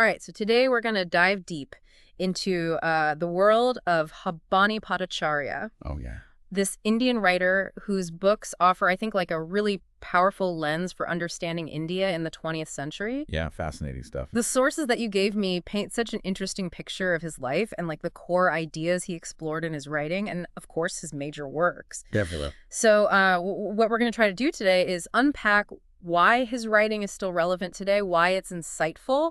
All right, so today we're going to dive deep into the world of Bhabani Bhattacharya, Oh, yeah. this Indian writer whose books offer, I think, like a really powerful lens for understanding India in the 20th century. Yeah, fascinating stuff. The sources that you gave me paint such an interesting picture of his life and like the core ideas he explored in his writing and, of course, his major works. Definitely. So what we're going to try to do today is unpack why his writing is still relevant today, why it's insightful,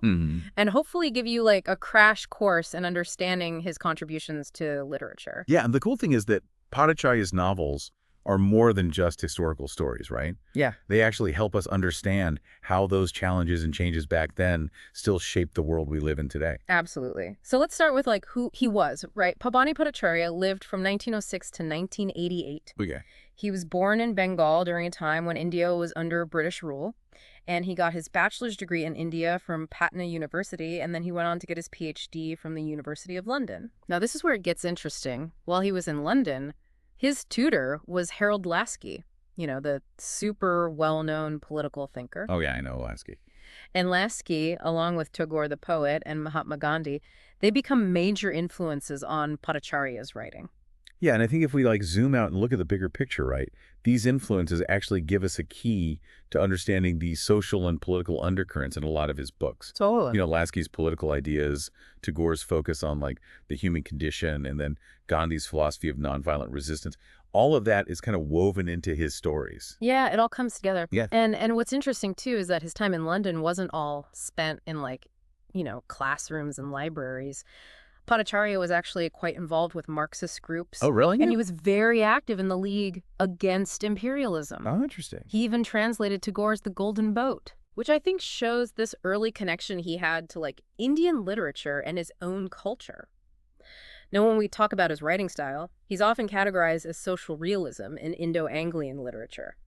and hopefully give you like a crash course in understanding his contributions to literature. Yeah, and the cool thing is that Bhattacharya's novels are more than just historical stories, right? Yeah. They actually help us understand how those challenges and changes back then still shape the world we live in today. Absolutely. So let's start with like who he was, right? Bhabani Bhattacharya lived from 1906 to 1988. Okay. He was born in Bengal during a time when India was under British rule, and he got his bachelor's degree in India from Patna University, and then he went on to get his PhD from the University of London. Now, this is where it gets interesting. While he was in London, his tutor was Harold Lasky, you know, the super well-known political thinker. Oh, yeah, I know Lasky. And Lasky, along with Tagore the poet and Mahatma Gandhi, they become major influences on Bhattacharya's writing. Yeah, and I think if we like zoom out and look at the bigger picture, right, these influences actually give us a key to understanding the social and political undercurrents in a lot of his books. Totally. You know, Lasky's political ideas, Tagore's focus on like the human condition, and then Gandhi's philosophy of nonviolent resistance. All of that is kind of woven into his stories. Yeah, it all comes together. Yeah. And what's interesting, too, is that his time in London wasn't all spent in, like, you know, classrooms and libraries. Bhattacharya was actually quite involved with Marxist groups. Oh, really? And he was very active in the League Against Imperialism. Oh, interesting. He even translated Tagore's The Golden Boat, which I think shows this early connection he had to, like, Indian literature and his own culture. Now, when we talk about his writing style, he's often categorized as social realism in Indo-Anglican literature.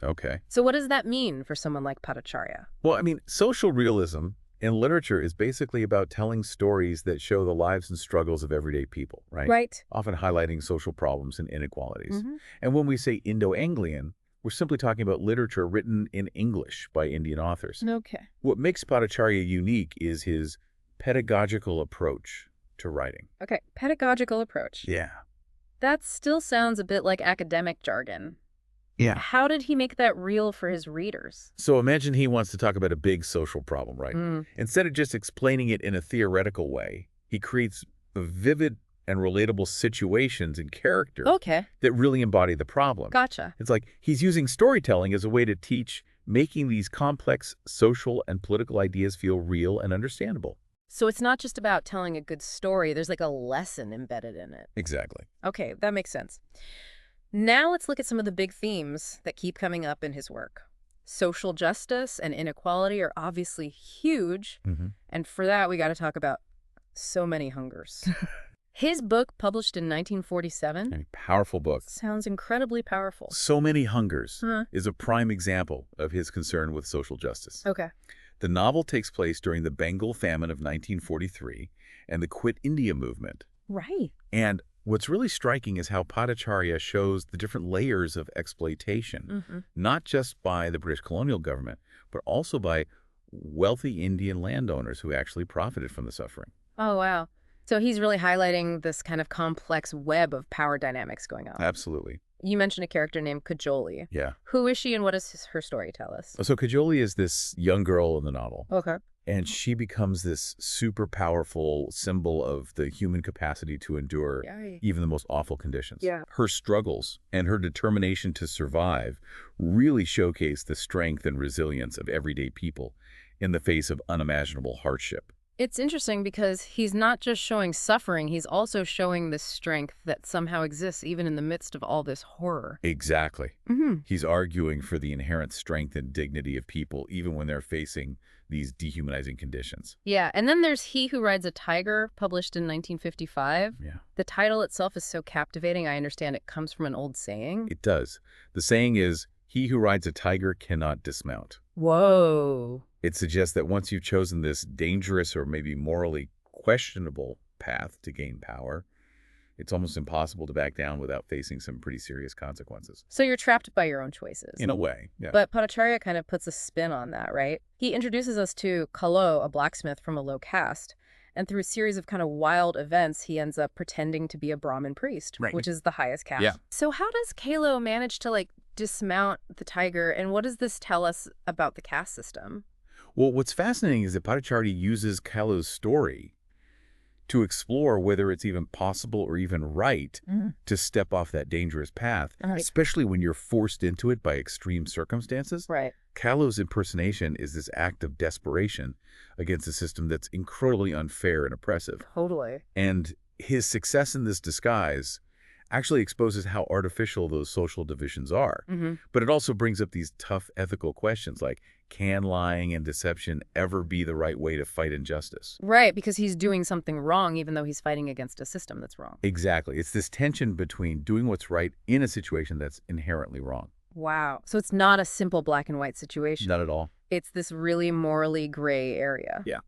Okay. So what does that mean for someone like Bhattacharya? Well, I mean, social realism in literature is basically about telling stories that show the lives and struggles of everyday people, right? Right. Often highlighting social problems and inequalities. And when we say Indo-Anglican, we're simply talking about literature written in English by Indian authors. Okay. What makes Bhattacharya unique is his pedagogical approach to writing. Okay, pedagogical approach. Yeah. That still sounds a bit like academic jargon. Yeah. How did he make that real for his readers? So imagine he wants to talk about a big social problem, right? Instead of just explaining it in a theoretical way, he creates vivid and relatable situations and characters that really embody the problem. Gotcha. It's like he's using storytelling as a way to teach, making these complex social and political ideas feel real and understandable. So it's not just about telling a good story, there's like a lesson embedded in it. Exactly. Okay, that makes sense. Now let's look at some of the big themes that keep coming up in his work. Social justice and inequality are obviously huge, and for that we got to talk about so many hungers. His book, published in 1947, A powerful book. sounds incredibly powerful. So Many Hungers is a prime example of his concern with social justice. Okay. The novel takes place during the Bengal famine of 1943 and the Quit India movement. Right. And what's really striking is how Bhattacharya shows the different layers of exploitation, not just by the British colonial government, but also by wealthy Indian landowners who actually profited from the suffering. Oh, wow. So he's really highlighting this kind of complex web of power dynamics going on. Absolutely. You mentioned a character named Kajoli. Yeah. Who is she and what does her story tell us? So Kajoli is this young girl in the novel. Okay. And she becomes this super powerful symbol of the human capacity to endure even the most awful conditions. Yeah. Her struggles and her determination to survive really showcase the strength and resilience of everyday people in the face of unimaginable hardship. It's interesting because he's not just showing suffering, he's also showing the strength that somehow exists even in the midst of all this horror. Exactly. He's arguing for the inherent strength and dignity of people even when they're facing these dehumanizing conditions. Yeah, and then there's He Who Rides a Tiger, published in 1955. Yeah. The title itself is so captivating. I understand it comes from an old saying. It does. The saying is, "He who rides a tiger cannot dismount." Whoa. It suggests that once you've chosen this dangerous or maybe morally questionable path to gain power, It's almost impossible to back down without facing some pretty serious consequences. So you're trapped by your own choices. In a way, yeah. But Bhattacharya kind of puts a spin on that, right? He introduces us to Kalo, a blacksmith from a low caste. And through a series of kind of wild events, he ends up pretending to be a Brahmin priest, Right. which is the highest caste. Yeah. So how does Kalo manage to, dismount the tiger? And what does this tell us about the caste system? Well, what's fascinating is that Bhattacharya uses Kalo's story to explore whether it's even possible or even right to step off that dangerous path, especially when you're forced into it by extreme circumstances. Right. Kalo's impersonation is this act of desperation against a system that's incredibly unfair and oppressive. Totally. And his success in this disguise actually exposes how artificial those social divisions are. But it also brings up these tough ethical questions like, can lying and deception ever be the right way to fight injustice? Right, because he's doing something wrong even though he's fighting against a system that's wrong. Exactly. It's this tension between doing what's right in a situation that's inherently wrong. Wow. So it's not a simple black and white situation. Not at all. It's this really morally gray area. Yeah.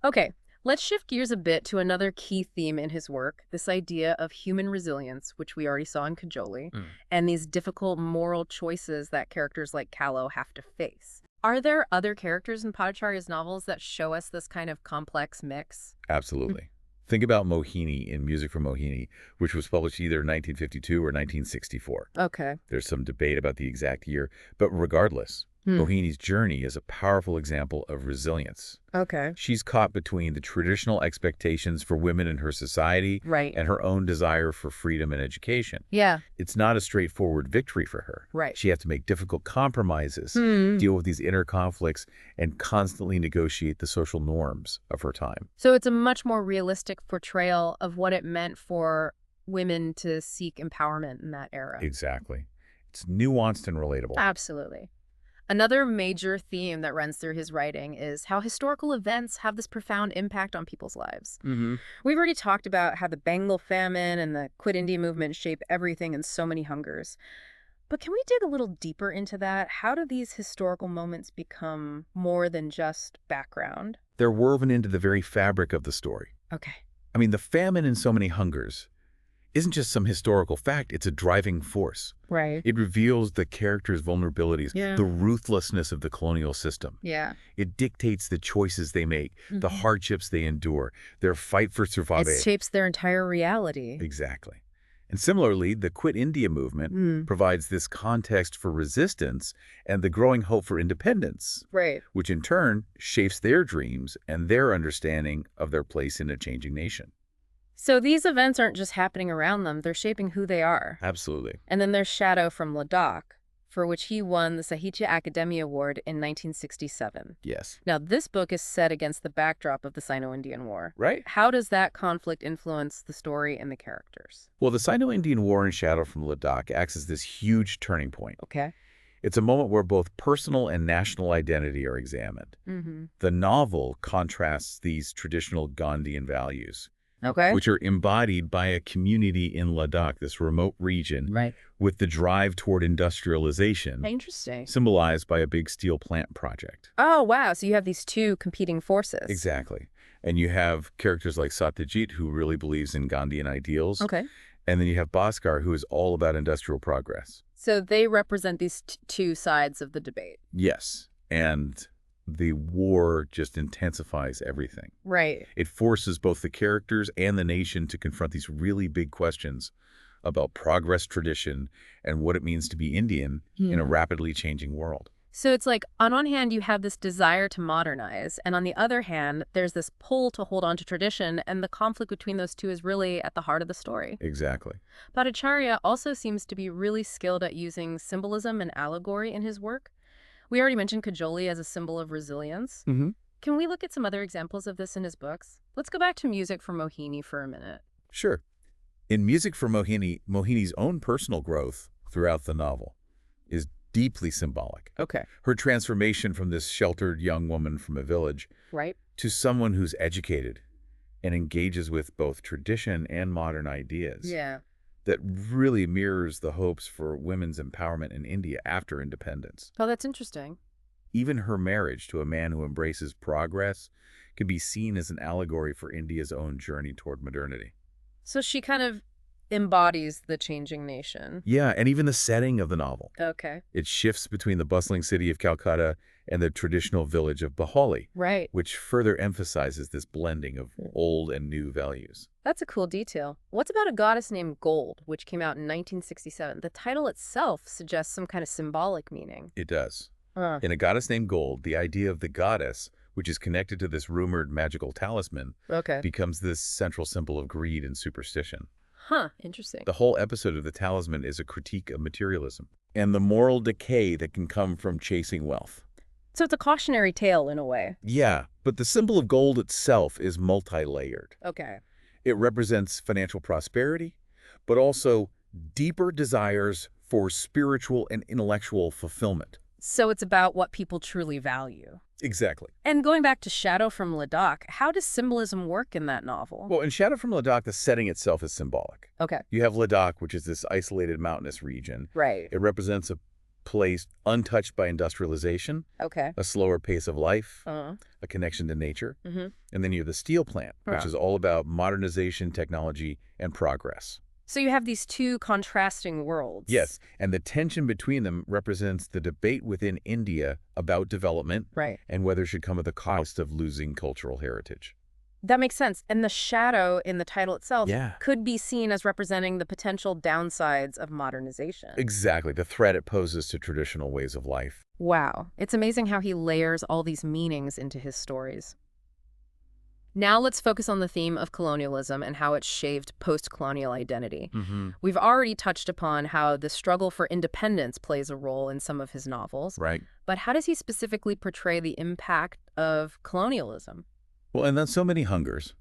Okay, let's shift gears a bit to another key theme in his work, this idea of human resilience, which we already saw in Kajoli, and these difficult moral choices that characters like Kalo have to face. Are there other characters in Bhattacharya's novels that show us this kind of complex mix? Absolutely. Think about Mohini in Music from Mohini, which was published either 1952 or 1964. Okay. There's some debate about the exact year, but regardless, Mohini's journey is a powerful example of resilience. Okay. She's caught between the traditional expectations for women in her society Right. and her own desire for freedom and education. Yeah. It's not a straightforward victory for her. Right. She has to make difficult compromises, deal with these inner conflicts, and constantly negotiate the social norms of her time. So it's a much more realistic portrayal of what it meant for women to seek empowerment in that era. Exactly. It's nuanced and relatable. Absolutely. Another major theme that runs through his writing is how historical events have this profound impact on people's lives. We've already talked about how the Bengal famine and the Quit India movement shape everything in so many hungers. But can we dig a little deeper into that? How do these historical moments become more than just background? They're woven into the very fabric of the story. Okay. I mean, the famine in so many hungers isn't just some historical fact, it's a driving force. Right. It reveals the characters' vulnerabilities, Yeah. the ruthlessness of the colonial system. Yeah. It dictates the choices they make, the hardships they endure, their fight for survival. It shapes their entire reality. Exactly. And similarly, the Quit India movement provides this context for resistance and the growing hope for independence, Right. which in turn shapes their dreams and their understanding of their place in a changing nation. So these events aren't just happening around them, they're shaping who they are. Absolutely. And then there's Shadow from Ladakh, for which he won the Sahitya Akademi Award in 1967. Yes. Now, this book is set against the backdrop of the Sino-Indian War. Right? How does that conflict influence the story and the characters? Well, the Sino-Indian War in Shadow from Ladakh acts as this huge turning point. Okay. It's a moment where both personal and national identity are examined. The novel contrasts these traditional Gandhian values, Okay. which are embodied by a community in Ladakh, this remote region, Right. with the drive toward industrialization, Interesting. symbolized by a big steel plant project. Oh, wow. So you have these two competing forces. Exactly. And you have characters like Satyajit, who really believes in Gandhian ideals. Okay. And then you have Bhaskar, who is all about industrial progress. So they represent these two sides of the debate. Yes. And the war just intensifies everything. Right. It forces both the characters and the nation to confront these really big questions about progress, tradition, and what it means to be Indian in a rapidly changing world. So it's like, on one hand, you have this desire to modernize, and on the other hand, there's this pull to hold on to tradition, and the conflict between those two is really at the heart of the story. Exactly. Bhattacharya also seems to be really skilled at using symbolism and allegory in his work. We already mentioned Kajoli as a symbol of resilience. Can we look at some other examples of this in his books? Let's go back to Music from Mohini for a minute. Sure. In Music for Mohini, Mohini's own personal growth throughout the novel is deeply symbolic. Okay. Her transformation from this sheltered young woman from a village Right. to someone who's educated and engages with both tradition and modern ideas. Yeah. That really mirrors the hopes for women's empowerment in India after independence. Oh, that's interesting. Even her marriage to a man who embraces progress can be seen as an allegory for India's own journey toward modernity. So she kind of embodies the changing nation. Yeah, and even the setting of the novel. Okay. It shifts between the bustling city of Calcutta and the traditional village of Bahawali, Right. which further emphasizes this blending of old and new values. That's a cool detail. What's about A Goddess Named Gold, which came out in 1967? The title itself suggests some kind of symbolic meaning. It does. Huh. In A Goddess Named Gold, the idea of the goddess, which is connected to this rumored magical talisman, Okay. becomes this central symbol of greed and superstition. Huh. Interesting. The whole episode of the talisman is a critique of materialism and the moral decay that can come from chasing wealth. So it's a cautionary tale in a way. Yeah, but the symbol of gold itself is multi-layered. Okay. It represents financial prosperity, but also deeper desires for spiritual and intellectual fulfillment. So it's about what people truly value. Exactly. And going back to Shadow from Ladakh, how does symbolism work in that novel? Well, in Shadow from Ladakh, the setting itself is symbolic. Okay. You have Ladakh, which is this isolated mountainous region. Right. It represents a place untouched by industrialization, Okay. a slower pace of life, Uh-huh. a connection to nature. Mm-hmm. And then you have the steel plant, which Huh. is all about modernization, technology, and progress. So you have these two contrasting worlds. Yes, and the tension between them represents the debate within India about development Right. and whether it should come at the cost of losing cultural heritage. That makes sense. And the shadow in the title itself Yeah. could be seen as representing the potential downsides of modernization. Exactly, the threat it poses to traditional ways of life. Wow. It's amazing how he layers all these meanings into his stories. Now let's focus on the theme of colonialism and how it shaped post-colonial identity. Mm-hmm. We've already touched upon how the struggle for independence plays a role in some of his novels, Right. but how does he specifically portray the impact of colonialism? Well, and then so many hungers.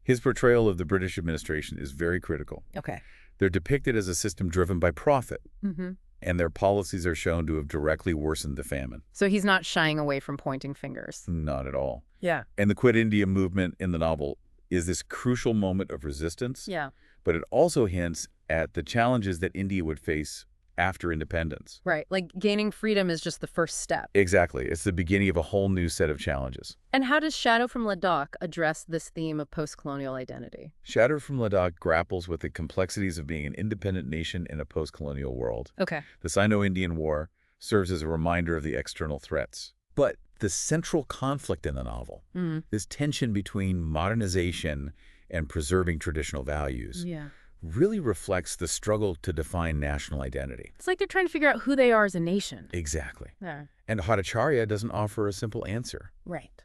His portrayal of the British administration is very critical. Okay. They're depicted as a system driven by profit, Mm-hmm. and their policies are shown to have directly worsened the famine. So he's not shying away from pointing fingers. Not at all. Yeah. And the Quit India movement in the novel is this crucial moment of resistance, Yeah. but it also hints at the challenges that India would face after independence. Right. Like gaining freedom is just the first step. Exactly. It's the beginning of a whole new set of challenges. And how does Shadow from Ladakh address this theme of post-colonial identity? Shadow from Ladakh grapples with the complexities of being an independent nation in a post-colonial world. Okay. The Sino-Indian War serves as a reminder of the external threats. But the central conflict in the novel, this tension between modernization and preserving traditional values, Yeah. really reflects the struggle to define national identity. It's like they're trying to figure out who they are as a nation. Exactly. Yeah. And Bhattacharya doesn't offer a simple answer. Right.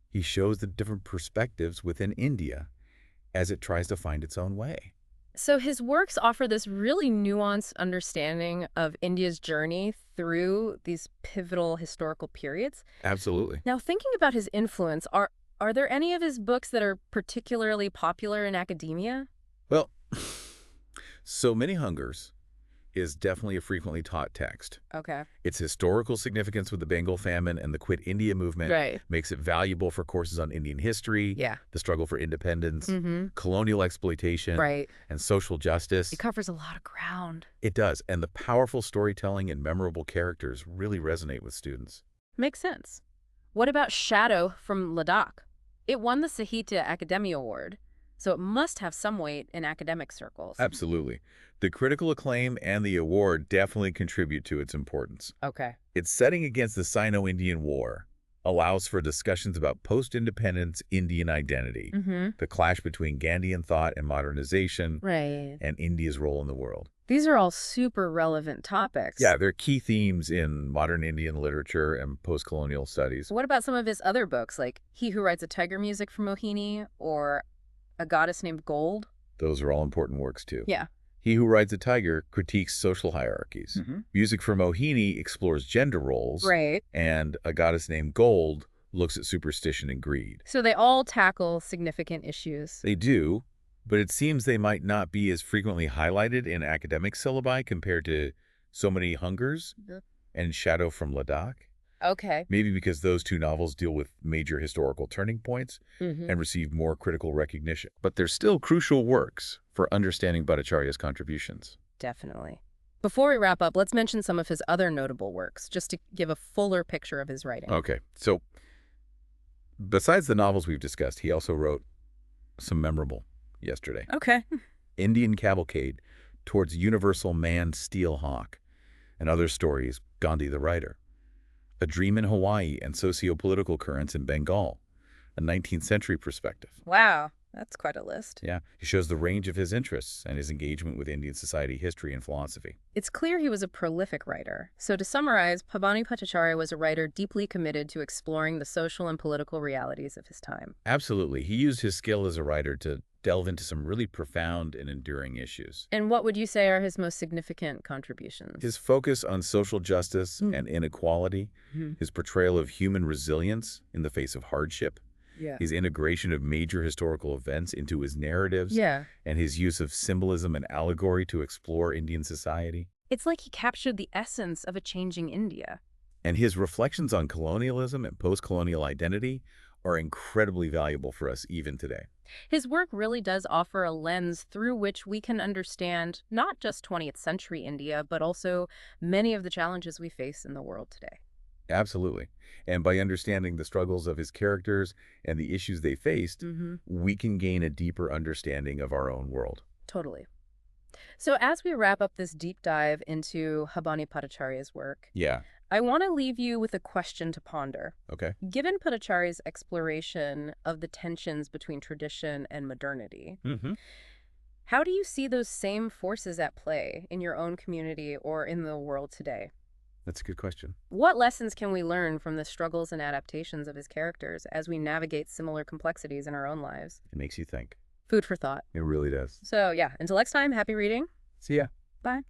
He shows the different perspectives within India as it tries to find its own way. So his works offer this really nuanced understanding of India's journey through these pivotal historical periods. Absolutely. Now, thinking about his influence, are there any of his books that are particularly popular in academia? Well, So Many Hungers is definitely a frequently taught text. Okay. Its historical significance with the Bengal famine and the Quit India movement Right. makes it valuable for courses on Indian history, Yeah. the struggle for independence, Mm-hmm. colonial exploitation, Right. and social justice. It covers a lot of ground. It does, and the powerful storytelling and memorable characters really resonate with students. Makes sense. What about Shadow from Ladakh? It won the Sahitya Akademi Award, so it must have some weight in academic circles. Absolutely. The critical acclaim and the award definitely contribute to its importance. Okay. Its setting against the Sino-Indian War allows for discussions about post-independence Indian identity, Mm-hmm. the clash between Gandhian thought and modernization, Right. and India's role in the world. These are all super relevant topics. Yeah, they're key themes in modern Indian literature and post-colonial studies. What about some of his other books, like He Who Rides a Tiger Music for Mohini or A Goddess Named Gold? Those are all important works, too. Yeah. He Who Rides a Tiger critiques social hierarchies. Mm-hmm. Music for Mohini explores gender roles. Right. And A Goddess Named Gold looks at superstition and greed. So they all tackle significant issues. They do, but it seems they might not be as frequently highlighted in academic syllabi compared to So Many Hungers and Shadow from Ladakh. Okay. Maybe because those two novels deal with major historical turning points Mm-hmm. and receive more critical recognition. But they're still crucial works for understanding Bhattacharya's contributions. Definitely. Before we wrap up, let's mention some of his other notable works, just to give a fuller picture of his writing. Okay, so besides the novels we've discussed, he also wrote some memorable yesterday. Okay. Indian Cavalcade Towards Universal Man Steel Hawk, and other stories, Gandhi the Writer. A Dream in Hawaii and Socio-Political Currents in Bengal, a 19th century perspective. Wow, that's quite a list. Yeah, he shows the range of his interests and his engagement with Indian society, history, and philosophy. It's clear he was a prolific writer. So to summarize, Bhabani Bhattacharya was a writer deeply committed to exploring the social and political realities of his time. Absolutely. He used his skill as a writer to delve into some really profound and enduring issues. And what would you say are his most significant contributions? His focus on social justice and inequality, his portrayal of human resilience in the face of hardship, Yeah. his integration of major historical events into his narratives, Yeah. and his use of symbolism and allegory to explore Indian society. It's like he captured the essence of a changing India. And his reflections on colonialism and post-colonial identity are incredibly valuable for us even today. His work really does offer a lens through which we can understand not just 20th century India, but also many of the challenges we face in the world today. Absolutely. And by understanding the struggles of his characters and the issues they faced, we can gain a deeper understanding of our own world. Totally. So as we wrap up this deep dive into Bhabani Bhattacharya's work, Yeah. I want to leave you with a question to ponder. Okay. Given Bhattacharya's exploration of the tensions between tradition and modernity, how do you see those same forces at play in your own community or in the world today? That's a good question. What lessons can we learn from the struggles and adaptations of his characters as we navigate similar complexities in our own lives? It makes you think. Food for thought. It really does. So yeah, until next time, happy reading. See ya. Bye.